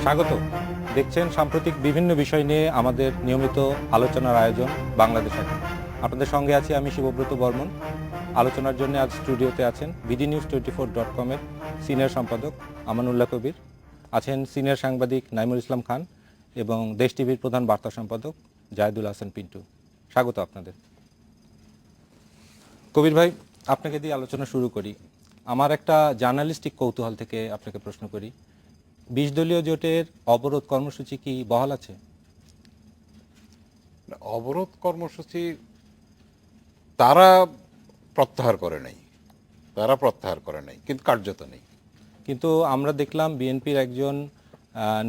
স্বাগত। দেখছেন সাম্প্রতিক বিভিন্ন বিষয় নিয়ে আমাদের নিয়মিত আলোচনার আয়োজন বাংলাদেশ এখন। আপনাদের সঙ্গে আছি আমি শিবব্রত বর্মন। আলোচনার জন্য আজ স্টুডিওতে আছেন bdnews24.com-এর সিনিয়র সম্পাদক আমানুল্লাহ কবির, আছেন সিনিয়র সাংবাদিক নাইমুল ইসলাম খান এবং দেশ টিভির প্রধান বার্তা সম্পাদক জায়েদুল হাসান পিন্টু। স্বাগত আপনাদের। কবির ভাই, আপনাকে দিয়ে আলোচনা শুরু করি। আমার একটা জার্নালিস্টিক কৌতূহল থেকে আপনাকে প্রশ্ন করি, ২০ দলীয় জোটের অবরোধ কর্মসূচি কি বহাল আছে? অবরোধ কর্মসূচি তারা প্রত্যাহার করে নাই, কিন্তু কার্যত নেই। কিন্তু আমরা দেখলাম বিএনপির একজন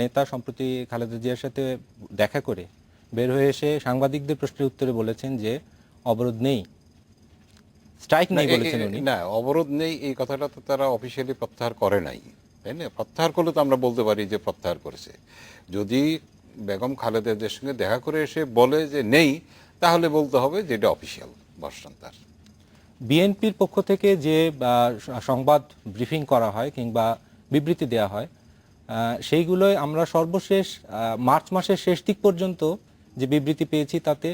নেতা সম্প্রতি খালেদা জিয়ার সাথে দেখা করে বের হয়ে এসে সাংবাদিকদের প্রশ্নের উত্তরে বলেছেন যে অবরোধ নেই, স্ট্রাইক নেই বলেছেন উনি। না, অবরোধ নেই এই কথাটা তো তারা অফিসিয়ালি প্রত্যাহার করে নাই, তাই না? প্রত্যাহার করলে তো আমরা বলতে পারি যে প্রত্যাহার করেছে। যদি বেগম খালেদাদের সঙ্গে দেখা করে এসে বলে যে নেই, তাহলে বলতে হবে যে এটা অফিসিয়াল ভার্সন তার। বিএনপির পক্ষ থেকে যে সংবাদ ব্রিফিং করা হয় কিংবা বিবৃতি দেওয়া হয়, সেইগুলোই আমরা সর্বশেষ মার্চ মাসের শেষ দিক পর্যন্ত যে বিবৃতি পেয়েছি তাতে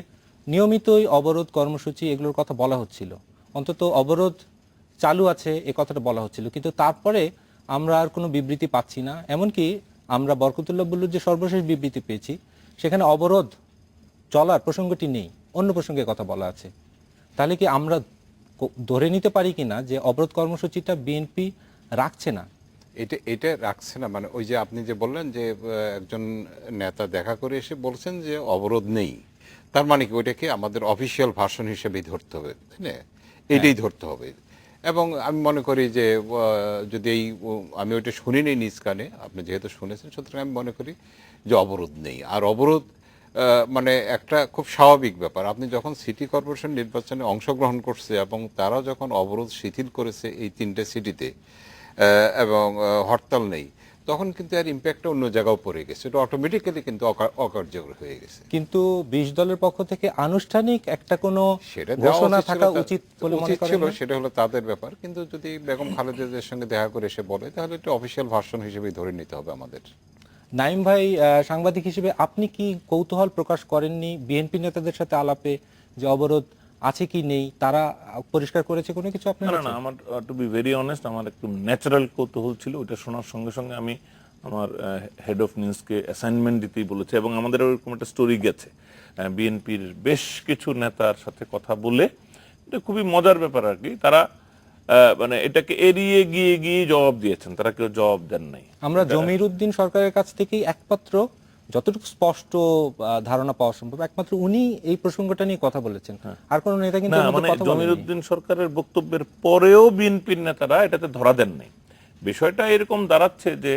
নিয়মিতই অবরোধ কর্মসূচি এগুলোর কথা বলা হচ্ছিল, অন্তত অবরোধ চালু আছে এ কথাটা বলা হচ্ছিল। কিন্তু তারপরে আমরা আর কোনো বিবৃতি পাচ্ছি না। এমনকি আমরা বরকতুল্লাহ বুল্লুর যে সর্বশেষ বিবৃতি পেয়েছি সেখানে অবরোধ চলার প্রসঙ্গটি নেই, অন্য প্রসঙ্গে কথা বলা আছে। তাহলে কি আমরা ধরে নিতে পারি কিনা যে অবরোধ কর্মসূচিটা বিএনপি রাখছে না? এটা রাখছে না মানে ওই যে আপনি যে বললেন যে একজন নেতা দেখা করে এসে বলছেন যে অবরোধ নেই, তার মানে কি ওইটাকে আমাদের অফিসিয়াল ভার্সন হিসেবেই ধরতে হবে, তাই না? এটাই ধরতে হবে। এবং আমি মনে করি যে যদি আমি ওইটা শুনিনি নিজ কানে, আপনি যেহেতু শুনেছেন, সুতরাং আমি মনে করি যে অবরোধ নেই। আর অবরোধ মানে একটা খুব স্বাভাবিক ব্যাপার। আপনি যখন সিটি কর্পোরেশন নির্বাচনে অংশগ্রহণ করছে এবং তারা যখন অবরোধ শিথিল করেছে এই 3টে সিটিতে এবং হরতাল নেই, তখন কিন্তু এর ইম্প্যাক্টটা অন্য জায়গাও পড়ে গেছে, এটা অটোমেটিক্যালি কিন্তু অকার্যকর হয়ে গেছে। কিন্তু ২০ দলের পক্ষ থেকে আনুষ্ঠানিক একটা কোনো ঘোষণা থাকা উচিত বলে মনে করেন? সেটা হলো তাদের ব্যাপার, কিন্তু যদি বেগম খালেদাদের সঙ্গে দেখা করে এসে বলে তাহলে এটা অফিসিয়াল ভার্সন হিসেবেই ধরে নিতে হবে আমাদের। নাইম ভাই, সাংবাদিক হিসেবে আপনি কি কৌতূহল প্রকাশ করেননি বিএনপি নেতাদের সাথে আলাপে যে অবরোধ আছে কি নেই, তারা পরিষ্কার করেছে কোনো কিছু? আপনার না, আমার টু বি ভেরি অনেস্ট, আমার একটু ন্যাচারাল কৌতূহল ছিল। ওইটা শোনার সঙ্গে সঙ্গে আমি আমার হেড অফ নিউজকে অ্যাসাইনমেন্ট দিতেই বলেছি এবং আমাদের ওরকম একটা স্টোরি গেছে বিএনপির বেশ কিছু নেতার সাথে কথা বলে। এটা খুবই মজার ব্যাপার আর কি, তারা মানে এটাকে এড়িয়ে গিয়ে জবাব দিয়েছেন, তারা কেউ জবাব দেন নাই। আমরা জমির উদ্দিন সরকারের কাছ থেকেই একমাত্র যতটুকু স্পষ্ট ধারণা পাওয়া সম্ভব একমাত্র উনি এই প্রসঙ্গটা নিয়ে কথা বলেছেন, আর কোন নেতা কিন্তু মানে জমির উদ্দিন সরকারের বক্তব্যের পরেও বিএনপির নেতারা এটাতে ধরা দেন নাই। বিষয়টা এরকম দাঁড়াচ্ছে যে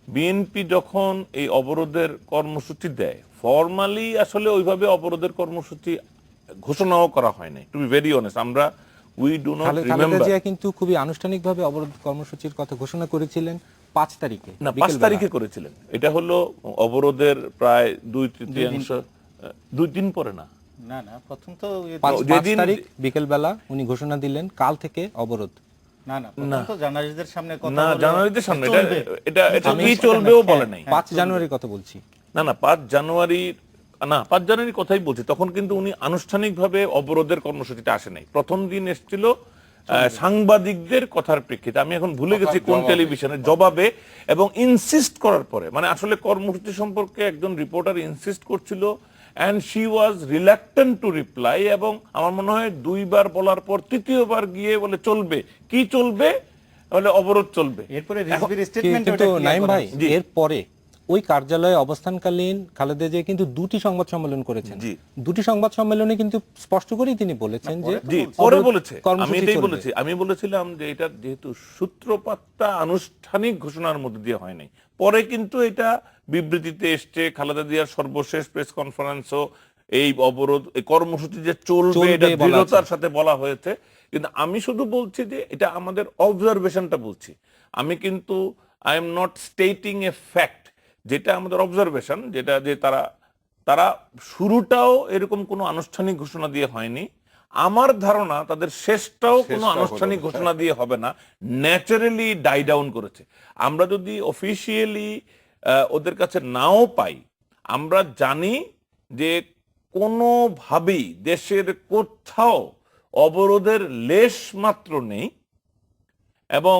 বিএনপি যখন এই অবরোধের কর্মসূচি দেয়, ফরমালি আসলে ওইভাবে অবরোধের কর্মসূচি ঘোষণাও করা হয় নাই, টু বি ভেরি অনেস্ট। আমরা we do not remember. Zia কিন্তু খুবই আনুষ্ঠানিকভাবে অবরোধ কর্মসূচির কথা ঘোষণা করেছিলেন ৫ তারিখে। না, ৫ তারিখে করেছিলেন। এটা হলো অবরোধের প্রায় ২/৩ 2 দিন পরে। না, প্রথম তো ৫ তারিখ বিকেল বেলা উনি ঘোষণা দিলেন কাল থেকে অবরোধ। জার্নালিস্টদের সামনে কথা না, জানুয়ারির সামনে এটা কি চলবেও বলে নাই। ৫ জানুয়ারির কথা বলছি। না, ৫ জানুয়ারির কথাই বলছি। তখন কিন্তু উনি আনুষ্ঠানিকভাবে অবরোধের কর্মসূচিটা আসে নাই। প্রথম দিন এসেছিল সাংবাদিকদের কথার প্রেক্ষিতে, আমি এখন ভুলে গেছি কোন টেলিভিশনের জবাবে, এবং ইনসিস্ট করার পরে, মানে আসলে কর্মসূচি সম্পর্কে একজন রিপোর্টার ইনসিস্ট করছিল and she was reluctant to reply, এবং আমার মনে হয় 2বার বলার পর তৃতীয়বার গিয়ে বলে চলবে, কি চলবে, বলে অবরোধ চলবে। এরপরে রিজভির স্টেটমেন্ট। কিন্তু নাইম ভাই, এরপরে ওই কার্যালয়ে অবস্থানকালীন খালেদা জিয়া কিন্তু 2টি সংবাদ সম্মেলন করেছেন। 2টি সংবাদ সম্মেলনে কিন্তু স্পষ্ট করেই তিনি বলেছেন যে পরে বলেছে, আমি এটাই বলেছি, আমি বলেছিলাম যে এটা যেহেতু সূত্রপাতটা আনুষ্ঠানিক ঘোষণার মধ্যে দিয়ে হয় নাই, পরে কিন্তু এটা বিবৃতিতে এসছে। খালেদা জিয়ার সর্বশেষ প্রেস কনফারেন্সও এই অবরোধ এই কর্মসূচি যে চলবে এটা দৃঢ়তার সাথে বলা হয়েছে। কিন্তু আমি শুধু বলছি যে এটা আমাদের অবজারভেশনটা বলছি, আমি কিন্তু I am not stating A fact. যেটা আমাদের অবজারভেশন, যেটা যে তারা শুরুটাও এরকম কোনো আনুষ্ঠানিক ঘোষণা দিয়ে হয়নি, আমার ধারণা তাদের শেষটাও কোনো শেষটা আনুষ্ঠানিক হলো। ঘোষণা দিয়ে হবে না, ন্যাচারালি ডাই ডাউন করেছে। আমরা যদি অফিসিয়ালি ওদের কাছে নাও পাই, আমরা জানি যে কোনোভাবেই দেশের কোথাও অবরোধের লেশ মাত্র নেই, এবং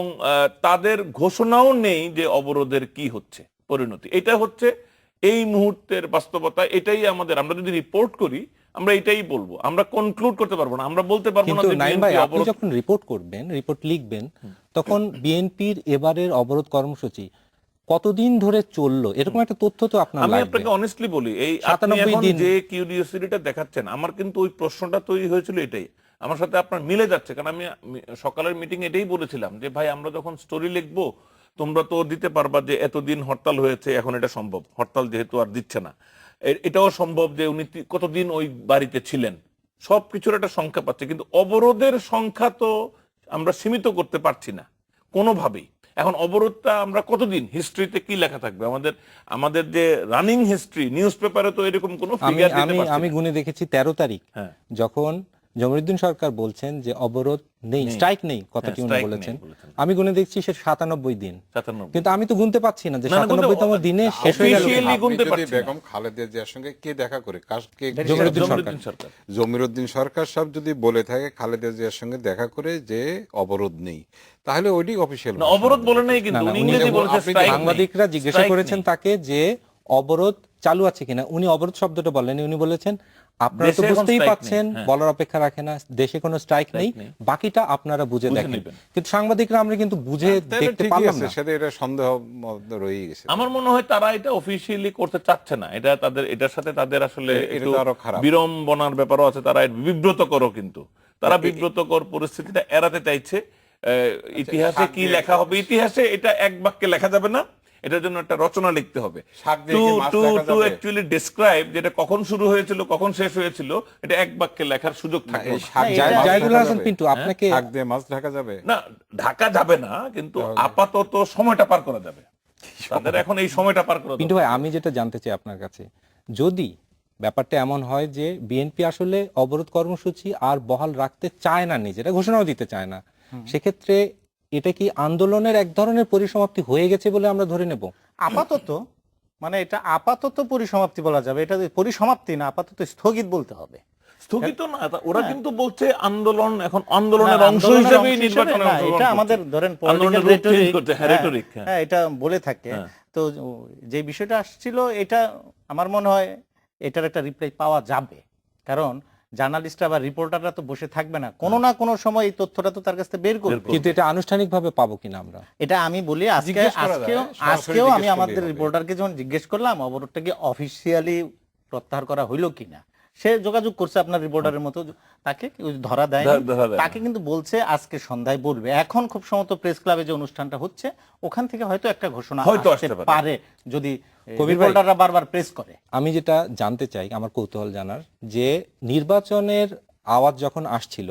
তাদের ঘোষণাও নেই যে অবরোধের কি হচ্ছে পরিণতি। এটা হচ্ছে এই মুহূর্তের বাস্তবতা। এটাই আমাদের, আমরা যদি রিপোর্ট করি আমরা এটাই বলবো, আমরা কনক্লুড করতে পারবো না, আমরা বলতে পারবো না কিন্তু যে নাইম BNP ভাই, আপনি অবরোধ। যখন রিপোর্ট করবেন, রিপোর্ট লিখবেন, তখন বিএনপির এবারের অবরোধ কর্মসূচি কতদিন ধরে চললো এরকম একটা তথ্য তো আপনার আমি লাগবে। আপনাকে অনেস্টলি বলি, এই 97 আপনি এখন দিন। যে কিউরিওসিটিটা দেখাচ্ছেন, আমার কিন্তু ওই প্রশ্নটা তৈরি হয়েছিল এটাই, আমার সাথে আপনার মিলে যাচ্ছে। কারণ আমি সকালের মিটিং এটাই বলেছিলাম যে ভাই আমরা যখন স্টোরি লিখবো তোমরা তো দিতে পারবা যে এতদিন হরতাল হয়েছে, এখন এটা সম্ভব, হরতাল যেহেতু আর দিচ্ছে না, এটাও সম্ভব যে উনি কতদিন ওই বাড়িতে ছিলেন, সবকিছুর একটা সংখ্যা পাচ্ছে, কিন্তু অবরোধের সংখ্যা তো আমরা সীমিত করতে পারছি না কোনোভাবেই। এখন অবরোধটা আমরা কতদিন, হিস্ট্রিতে কি লেখা থাকবে, আমাদের যে রানিং হিস্ট্রি নিউজ পেপারে তো এরকম কোনো আমি ফিগার দিতে আমি পারছি আমি না। গুনে দেখেছি 13 তারিখ, হ্যাঁ। যখন জমিরুদ্দিন সরকার বলছেন যে অবরোধ নেই, স্ট্রাইক নেই, কথাটি উনি strike নেই বলেছেন, বলেছেন। আমি গুনে দেখছি সে 97 দিন। 97 কিন্তু আমি তো গুনতে পাচ্ছি না যে না, না, গুনতে- 97তম দিনে শেষ হয়ে গেল। Officially আপনি গুনতে যদি পারছি না। বেগম খালেদা জিয়ার সঙ্গে কে দেখা করে, জমিরুদ্দিন জমিরুদ্দিন সরকার। জমিরুদ্দিন সরকার সাহেব যদি বলে থাকে খালেদা জিয়ার সঙ্গে দেখা করে যে অবরোধ নেই, তাহলে ওইটি অফিসিয়াল। না, অবরোধ বলে নাই কিন্তু, না, উনি উনি ইংরেজি যেমন বলেছে আপনি strike নেই। সাংবাদিকরা জিজ্ঞাসা Strike করেছেন নেই। তাকে যে অবরোধ চালু আছে কিনা, উনি অবরোধ শব্দটা বলেন, উনি বলেছেন আপনারা তো দেশে এখন বুঝতেই strike পাচ্ছেন, নেই, হ্যাঁ। বলার অপেক্ষা রাখে না, দেশে কোনো স্ট্রাইক নেই, নেই। বাকিটা আপনারা বুঝে বুঝে দেখেন। নেবেন। কিন্তু সাংবাদিকরা আমরা কিন্তু বুঝে দেখতে ঠিকই পারলাম আছে, না। সেটা এটা সন্দেহ মধ্যে রয়েই গেছে। আমার মনে হয় তারা এটা অফিসিয়ালি করতে চাচ্ছে না, এটা তাদের, এটার সাথে তাদের আসলে এটা একটু তো আরো খারাপ। বিড়ম্বনার ব্যাপারও আছে, তারা বিব্রতকরও, কিন্তু তারা বিব্রতকর পরিস্থিতিটা এড়াতে চাইছে। ইতিহাসে কি লেখা হবে, ইতিহাসে এটা এক বাক্যে লেখা যাবে না, এটার জন্য একটা রচনা লিখতে হবে, শাক দিয়ে কি মাছ দেখা টু যাবে? অ্যাকচুয়ালি ডেসক্রাইব যেটা কখন শুরু হয়েছিল কখন শেষ হয়েছিল, এটা এক বাক্যে লেখার সুযোগ থাকে এই শাক দিয়ে জাহিদুল মাছ জাহিদুল ঢাকা হাসান যাবে? পিন্টু, আপনাকে শাক দিয়ে মাছ ঢাকা যাবে? না, ঢাকা যাবে না, কিন্তু আপাতত সময়টা পার করা যাবে, তাদের এখন এই সময়টা পার করা পিন্টু দরকার। ভাই, আমি যেটা জানতে চাই আপনার কাছে, যদি ব্যাপারটা এমন হয় যে বিএনপি আসলে অবরোধ কর্মসূচি আর বহাল রাখতে চায় না, নিজেরা ঘোষণাও দিতে চায় না, সেক্ষেত্রে এটা কি আন্দোলনের এক ধরনের পরিসমাপ্তি হয়ে গেছে বলে আমরা ধরে নেব? আপাতত, মানে এটা আপাতত পরিসমাপ্তি বলা যাবে, এটা পরিসমাপ্তি না, আপাতত স্থগিত বলতে হবে। স্থগিত না, ওরা কিন্তু বলছে আন্দোলন এখন আন্দোলনের না, অংশ আন্দোলনের হিসেবেই অংশ নির্বাচনে হিসেবে না, অংশগ্রহণ এটা করছে। আমাদের ধরেন আন্দোলনের political রূপ change rhetoric, করছে, হ্যাঁ, rhetoric, হ্যাঁ। হ্যাঁ, এটা বলে থাকে। হ্যাঁ। তো যে বিষয়টা আসছিল, এটা আমার মনে হয় এটার একটা রিপ্লাই পাওয়া যাবে, কারণ জার্নালিস্টরা বা রিপোর্টাররা তো বসে থাকবে না, কোনো না কোনো সময় এই তথ্যটা তো তার কাছ থেকে বের করবে। কিন্তু এটা আনুষ্ঠানিকভাবে পাবো কিনা আমরা? এটা আমি বলি, আজকে জিজ্ঞেস করা যায়, সরাসরি আজকেও আমি জিজ্ঞেস আমাদের করলেই হবে। রিপোর্টারকে যখন জিজ্ঞেস করলাম অবরোধটাকে অফিসিয়ালি প্রত্যাহার করা হইলো কিনা, সে যোগাযোগ করছে আপনার রিপোর্টারের মতো, তাকে ধরা দেয় ধরা দেয় না। তাকে কিন্তু বলছে আজকে সন্ধ্যায় বলবে। এখন খুব সম্ভবত প্রেস ক্লাবে যে অনুষ্ঠানটা হচ্ছে ওখান থেকে হয়তো একটা ঘোষণা হয়তো আসতে আসতে পারে। পারে, যদি কবির ভাই, রিপোর্টাররা বারবার প্রেস করে। আমি যেটা জানতে চাই, আমার কৌতূহল জানার, যে নির্বাচনের আওয়াজ যখন আসছিল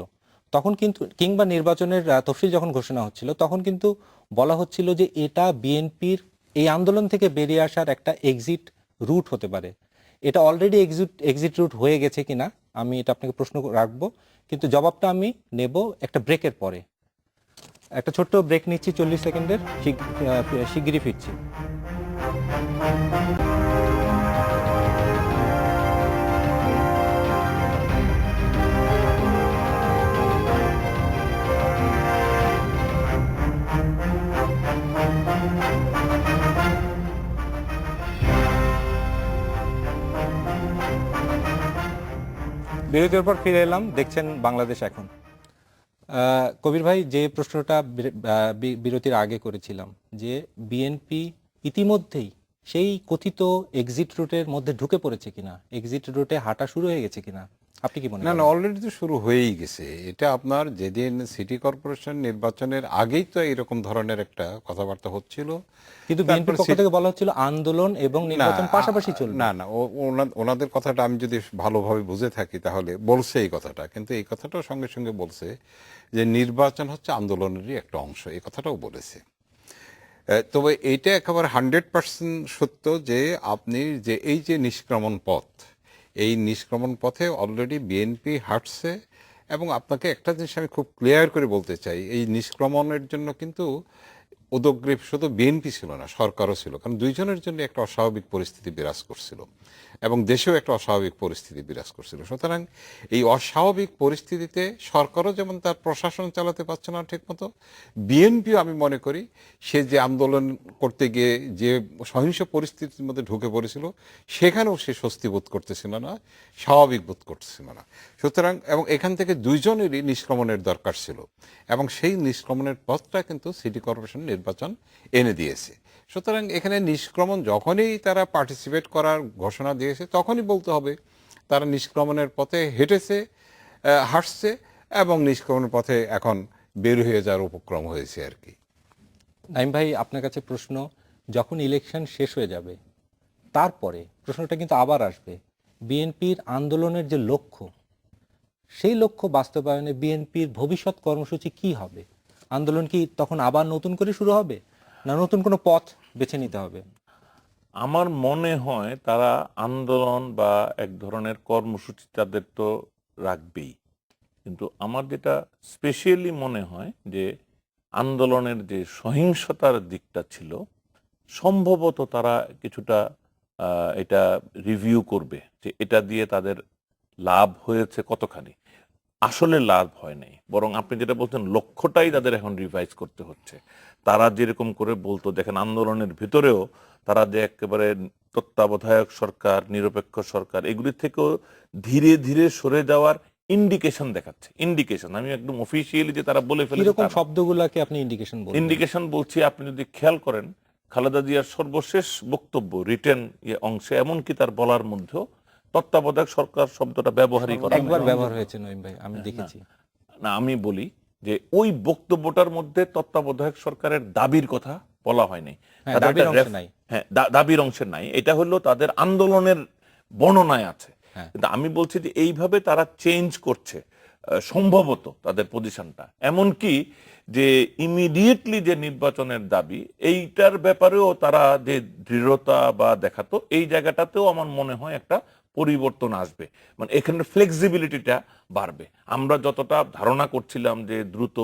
তখন কিন্তু, কিংবা নির্বাচনের তফসিল যখন ঘোষণা হচ্ছিল, তখন কিন্তু বলা হচ্ছিল যে এটা বিএনপির এই আন্দোলন থেকে বেরিয়ে আসার একটা এক্সিট রুট হতে পারে। এটা অলরেডি এক্সিট রুট হয়ে গেছে কিনা আমি এটা আপনাকে প্রশ্ন রাখবো, কিন্তু জবাবটা আমি নেব একটা ব্রেকের পরে। একটা ছোট্ট ব্রেক নিচ্ছি 40 সেকেন্ডের, শিগগিরই ফিরছি। বিরতির পর ফিরে এলাম, দেখছেন বাংলাদেশ এখন। কবির ভাই, যে প্রশ্নটা বিরতির আগে করেছিলাম, যে বিএনপি ইতিমধ্যেই সেই কথিত এক্সিট রুটের মধ্যে ঢুকে পড়েছে কিনা, এক্সিট রুটে হাঁটা শুরু হয়ে গেছে কিনা, আপনি কি মনে না করেন? না, অলরেডি তো শুরু হয়েই গেছে। এটা আপনার যেদিন সিটি কর্পোরেশন নির্বাচনের আগেই তো এরকম ধরনের একটা কথাবার্তা হচ্ছিল, কিন্তু বিএনপির পক্ষ থেকে বলা হচ্ছিল আন্দোলন এবং নির্বাচন পাশাপাশি চলবে। না না, ওনাদের কথাটা আমি যদি ভালোভাবে বুঝে থাকি তাহলে বলছে এই কথাটা, কিন্তু এই কথাটাও সঙ্গে সঙ্গে বলছে যে নির্বাচন হচ্ছে আন্দোলনেরই একটা অংশ, এই কথাটাও বলেছে। তবে এইটা একেবারে 100% সত্য যে আপনি যে এই যে নিষ্ক্রমণ পথ, এই নিষ্ক্রমণ পথে অলরেডি বিএনপি হাঁটছে এবং আপনাকে একটা জিনিস আমি খুব ক্লিয়ার করে বলতে চাই, এই নিষ্ক্রমণের জন্য কিন্তু উদগ্রীব শুধু বিএনপি ছিল না, সরকারও ছিল, কারণ দুইজনের জন্য একটা অস্বাভাবিক পরিস্থিতি বিরাজ করছিল এবং দেশেও একটা অস্বাভাবিক পরিস্থিতি বিরাজ করছিল। সুতরাং এই অস্বাভাবিক পরিস্থিতিতে সরকারও যেমন তার প্রশাসন চালাতে পারছে না ঠিকমতো, বিএনপিও আমি মনে করি সে যে আন্দোলন করতে গিয়ে যে সহিংস পরিস্থিতির মধ্যে ঢুকে পড়েছিল সেখানেও সে স্বস্তি বোধ করতেছিল না, স্বাভাবিক বোধ করতেছিল না। সুতরাং এবং এখান থেকে দুইজনেরই নিষ্ক্রমণের দরকার ছিল এবং সেই নিষ্ক্রমণের পথটা কিন্তু সিটি কর্পোরেশন নির্বাচন এনে দিয়েছে। সুতরাং এখানে নিষ্ক্রমণ যখনই তারা পার্টিসিপেট করার ঘোষণা দিয়েছে তখনই বলতে হবে তারা নিষ্ক্রমণের পথে হাঁটছে এবং নিষ্ক্রমণের পথে এখন বের হয়ে যাওয়ার উপক্রম হয়েছে আর কি। নাইম ভাই, আপনার কাছে প্রশ্ন, যখন ইলেকশন শেষ হয়ে যাবে তারপরে প্রশ্নটা কিন্তু আবার আসবে, বিএনপির আন্দোলনের যে লক্ষ্য, সেই লক্ষ্য বাস্তবায়নে বিএনপির ভবিষ্যৎ কর্মসূচি কি হবে? আন্দোলন কি তখন আবার নতুন করে শুরু হবে, না নতুন কোনো পথ বেছে নিতে হবে? আমার মনে হয় তারা আন্দোলন বা এক ধরনের কর্মসূচি তাদের তো রাখবেই, কিন্তু আমার যেটা স্পেশালি মনে হয় যে আন্দোলনের যে সহিংসতার দিকটা ছিল, সম্ভবত তারা কিছুটা এটা রিভিউ করবে যে এটা দিয়ে তাদের লাভ হয়েছে কতখানি। আসলে লাভ হয় নাই, বরং আপনি যেটা বলছেন লক্ষ্যটাই তাদের এখন রিভাইজ করতে হচ্ছে। তারা যেরকম করে বলতো, দেখেন আন্দোলনের ভিতরেও তারা যে একেবারে তত্ত্বাবধায়ক সরকার, নিরপেক্ষ সরকার, এগুলি থেকেও ধীরে ধীরে সরে যাওয়ার ইন্ডিকেশন দেখাচ্ছে। ইন্ডিকেশন, আমি একদম অফিসিয়ালি যে তারা বলে ফেলেছে এরকম শব্দগুলোকে আপনি ইন্ডিকেশন বলবেন? ইন্ডিকেশন বলছি, আপনি যদি খেয়াল করেন খালেদা জিয়ার সর্বশেষ বক্তব্য রিটেন অংশে এমনকি তার বলার মধ্যেও তত্ত্বাবধায়ক সরকার শব্দটা ব্যবহারই করা একবার হয়নি। ব্যবহার হয়েছে নঈম ভাই, আমি দেখেছি। না, আমি বলি যে ওই বক্তব্যটার মধ্যে তত্ত্বাবধায়ক সরকারের দাবির কথা বলা হয়নি। হ্যাঁ, তাদের দাবির একটা অংশে নাই। হ্যাঁ, দাবির অংশে নাই, এটা হলো তাদের আন্দোলনের বর্ণনায় আছে। হ্যাঁ। কিন্তু আমি বলছি যে এইভাবে তারা চেঞ্জ করছে সম্ভবত তাদের পজিশনটা, এমনকি যে ইমিডিয়েটলি যে নির্বাচনের দাবি, এইটার ব্যাপারেও তারা যে দৃঢ়তা বা দেখাতো, এই জায়গাটাতেও আমার মনে হয় একটা পরিবর্তন আসবে, মানে এখানে ফ্লেক্সিবিলিটিটা বাড়বে। আমরা যতটা ধারণা করছিলাম যে দ্রুত,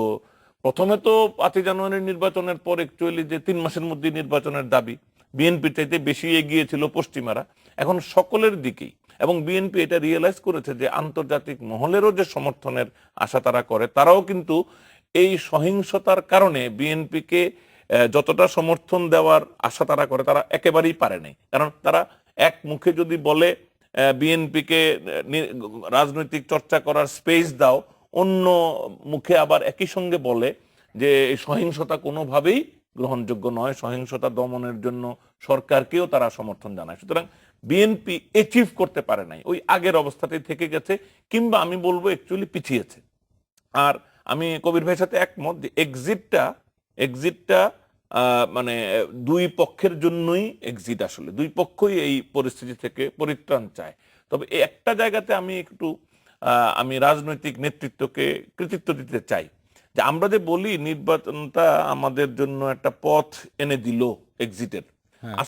প্রথমে তো 5 জানুয়ারির নির্বাচনের পর অ্যাকচুয়ালি যে 3 মাসের মধ্যে নির্বাচনের দাবি বিএনপির চাইতে বেশি এগিয়ে ছিল পশ্চিমারা, এখন সকলের দিকেই। এবং বিএনপি এটা রিয়েলাইজ করেছে যে আন্তর্জাতিক মহলেরও যে সমর্থনের আশা তারা করে, তারাও কিন্তু এই সহিংসতার কারণে বিএনপিকে যতটা সমর্থন দেওয়ার আশা তারা করে, তারা একেবারেই পারে নাই। কারণ তারা এক মুখে যদি বলে বিএনপিকে রাজনৈতিক চর্চা করার স্পেস দাও, অন্য মুখে আবার একই সঙ্গে বলে যে সহিংসতা কোনোভাবেই গ্রহণযোগ্য নয়, সহিংসতা দমনের জন্য সরকারকেও তারা সমর্থন জানায়। সুতরাং বিএনপি অ্যাচিভ করতে পারে নাই, ওই আগের অবস্থাতেই থেকে গেছে, কিংবা আমি বলবো অ্যাকচুয়ালি পিছিয়েছে। আর আমি কবির ভাইয়ের সাথে একমত যে এক্সিটটা মানে দুই পক্ষের জন্যই এক্সিট, আসলে দুই পক্ষই এই পরিস্থিতি থেকে পরিত্রাণ চায়। তবে একটা জায়গাতে আমি একটু আমি রাজনৈতিক নেতৃত্বকে কৃতিত্ব দিতে চাই, যে আমরা যে বলি নির্বাচনটা আমাদের জন্য একটা পথ এনে দিল এক্সিটের,